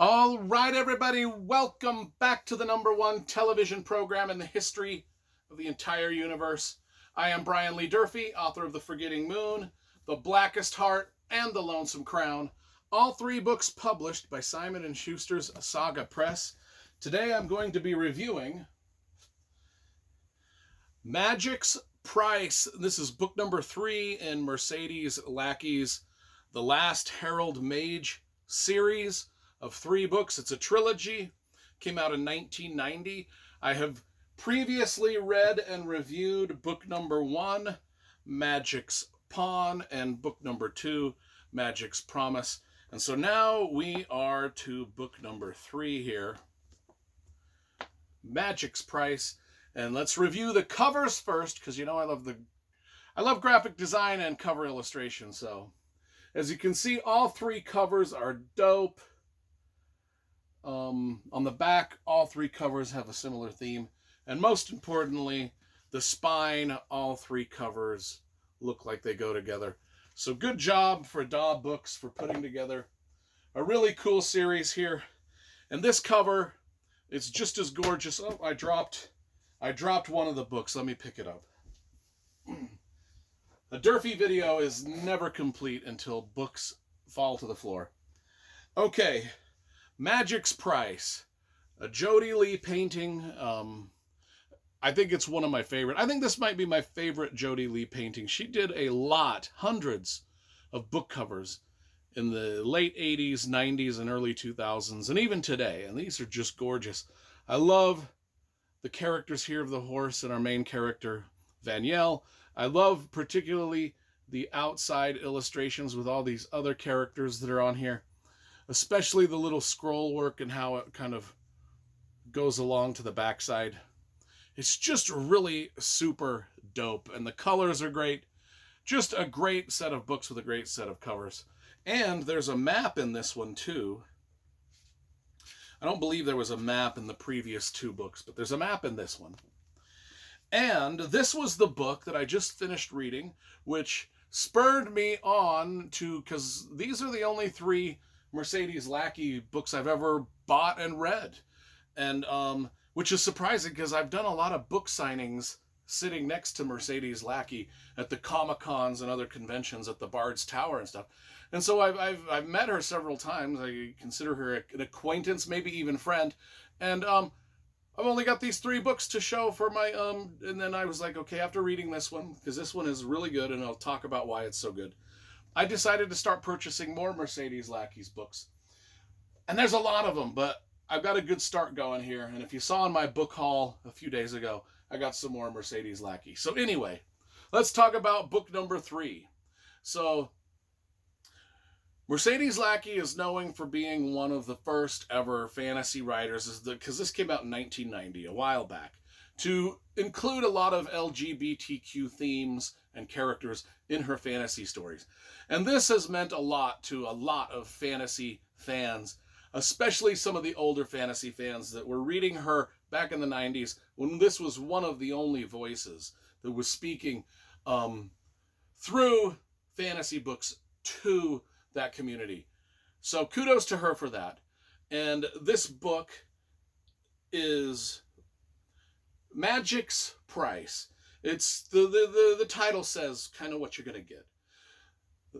All right, everybody, welcome back to the #1 television program in the history of the entire universe. I am Brian Lee Durfee, author of The Forgetting Moon, The Blackest Heart, and The Lonesome Crown, all three books published by Simon & Schuster's Saga Press. Today I'm going to be reviewing Magic's Price. This is book number 3 in Mercedes Lackey's The Last Herald Mage series of 3 books. It's a trilogy. Came out in 1990. I have previously read and reviewed book number 1, Magic's Pawn, and book number 2, Magic's Promise. And so now we are to book number 3 here, Magic's Price. And let's review the covers first, because you know I love graphic design and cover illustration. So as you can see, all 3 covers are dope. On the back, all 3 covers have a similar theme. And most importantly, the spine, all 3 covers look like they go together. So good job for DAW Books for putting together a really cool series here. And this cover, it's just as gorgeous. Oh, I dropped one of the books. Let me pick it up. The Durfee video is never complete until books fall to the floor. Okay, Magic's Price, a Jody Lee painting. I think it's one of my favorite. I think this might be my favorite Jody Lee painting. She did a lot, hundreds of book covers in the late 80s, 90s, and early 2000s, and even today. And these are just gorgeous. I love the characters here of the horse and our main character, Vaniel. I love particularly the outside illustrations with all these other characters that are on here, especially the little scroll work and how it kind of goes along to the backside. It's just really super dope, and the colors are great. Just a great set of books with a great set of covers. And there's a map in this one too. I don't believe there was a map in the previous 2 books, but there's a map in this one. And this was the book that I just finished reading, which spurred me on to, because these are the only 3 Mercedes Lackey books I've ever bought and read. And which is surprising, because I've done a lot of book signings sitting next to Mercedes Lackey at the Comic-Cons and other conventions at the Bard's Tower and stuff. And so I've met her several times. I consider her an acquaintance, maybe even friend. And I've only got these 3 books to show for my and then I was like, okay, after reading this one, because this one is really good and I'll talk about why it's so good, I decided to start purchasing more Mercedes Lackey's books. And there's a lot of them, but I've got a good start going here. And if you saw in my book haul a few days ago, I got some more Mercedes Lackey. So anyway, let's talk about book number 3. So Mercedes Lackey is known for being one of the first ever fantasy writers, because this came out in 1990, a while back, to include a lot of LGBTQ themes and characters in her fantasy stories. And this has meant a lot to a lot of fantasy fans, especially some of the older fantasy fans that were reading her back in the 90s, when this was one of the only voices that was speaking through fantasy books to that community. So kudos to her for that. And this book is Magic's Price. It's the title says kind of what you're going to get.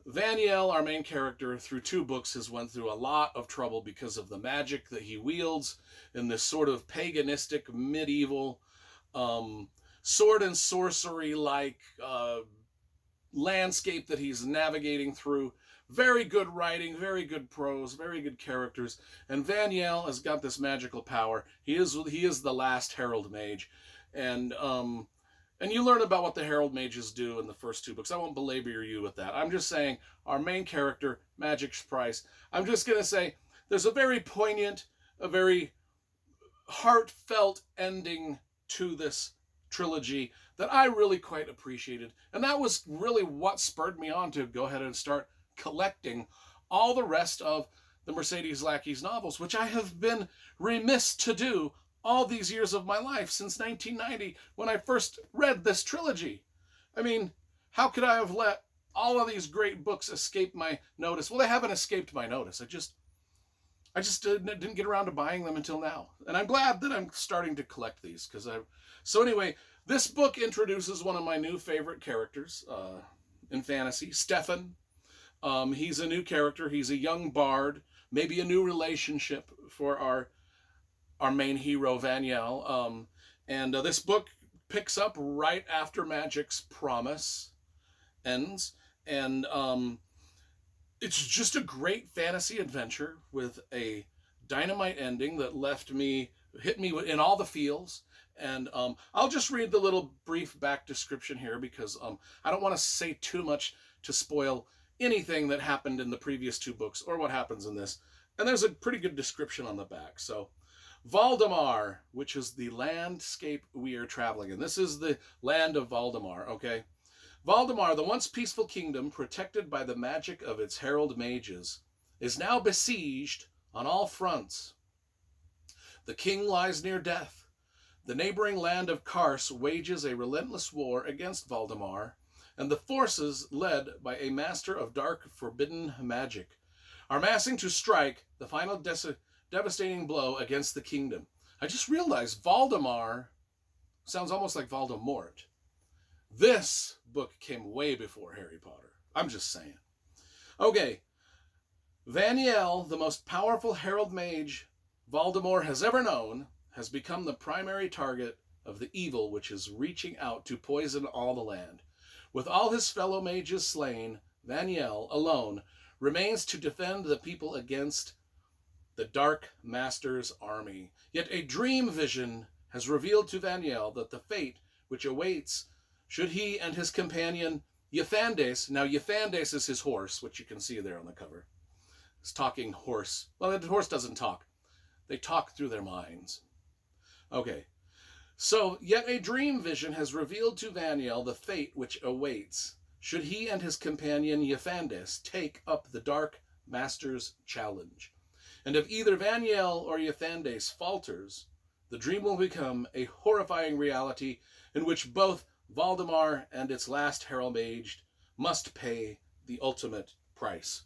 Vaniel, our main character, through 2 books has went through a lot of trouble because of the magic that he wields in this sort of paganistic, medieval, sword and sorcery like landscape that he's navigating through. Very good writing, very good prose, very good characters. And Vaniel has got this magical power. He is the last Herald Mage. And you learn about what the Herald Mages do in the first 2 books. I won't belabor you with that. I'm just saying, our main character, Magic's Price, I'm just going to say, there's a very poignant, a very heartfelt ending to this trilogy that I really quite appreciated. And that was really what spurred me on to go ahead and start collecting all the rest of the Mercedes Lackey's novels, which I have been remiss to do all these years of my life, since 1990, when I first read this trilogy. I mean, how could I have let all of these great books escape my notice? Well, they haven't escaped my notice. I just didn't get around to buying them until now. And I'm glad that I'm starting to collect these because I. So anyway, this book introduces one of my new favorite characters in fantasy, Stefan. He's a new character. He's a young bard, maybe a new relationship for our main hero, Vaniel. And this book picks up right after Magic's Promise ends. And it's just a great fantasy adventure with a dynamite ending that hit me in all the feels. And I'll just read the little brief back description here because I don't want to say too much to spoil anything that happened in the previous two books or what happens in this. And there's a pretty good description on the back. So, Valdemar, which is the landscape we are traveling in. This is the land of Valdemar, okay? Valdemar, the once peaceful kingdom protected by the magic of its Herald Mages, is now besieged on all fronts. The king lies near death. The neighboring land of Kars wages a relentless war against Valdemar, and the forces, led by a master of dark, forbidden magic, are massing to strike the final devastating blow against the kingdom. I just realized Valdemar sounds almost like Voldemort. This book came way before Harry Potter. I'm just saying. Okay. Vaniel, the most powerful Herald Mage Voldemort has ever known, has become the primary target of the evil which is reaching out to poison all the land. With all his fellow mages slain, Vaniel alone remains to defend the people against the Dark Master's army. Yet a dream vision has revealed to Vaniel that the fate which awaits should he and his companion Yathandes, now Yathandes is his horse, which you can see there on the cover. His talking horse. Well, the horse doesn't talk. They talk through their minds. Okay. So, yet a dream vision has revealed to Vaniel the fate which awaits should he and his companion Yathandes take up the Dark Master's challenge. And if either Vaniel or Yathandes falters, the dream will become a horrifying reality in which both Valdemar and its last Herald Mage must pay the ultimate price.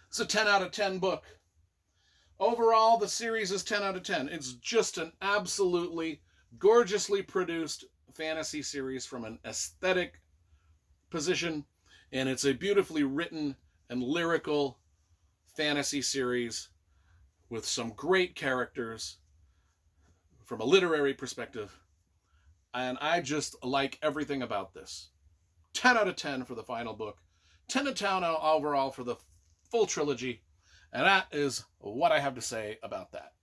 It's a 10 out of 10 book. Overall, the series is 10 out of 10. It's just an absolutely gorgeously produced fantasy series from an aesthetic position, and it's a beautifully written and lyrical fantasy series with some great characters from a literary perspective. And I just like everything about this. 10 out of 10 for the final book. 10 out of 10 overall for the full trilogy. And that is what I have to say about that.